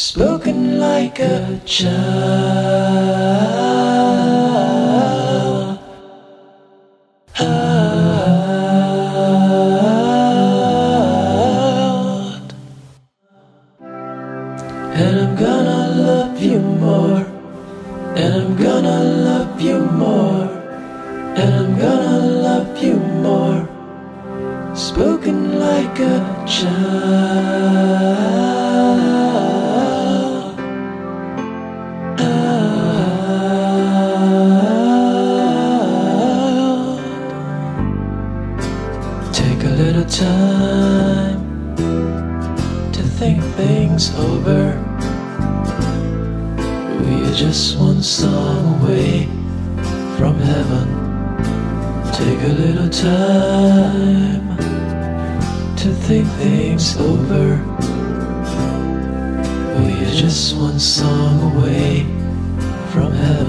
spoken like a child. And I'm gonna love you more, and I'm gonna love you more, and I'm gonna love you more, spoken like a child. Take a little time to think things over. We're just one song away from heaven. Take a little time to think things over. We're just one song away from heaven.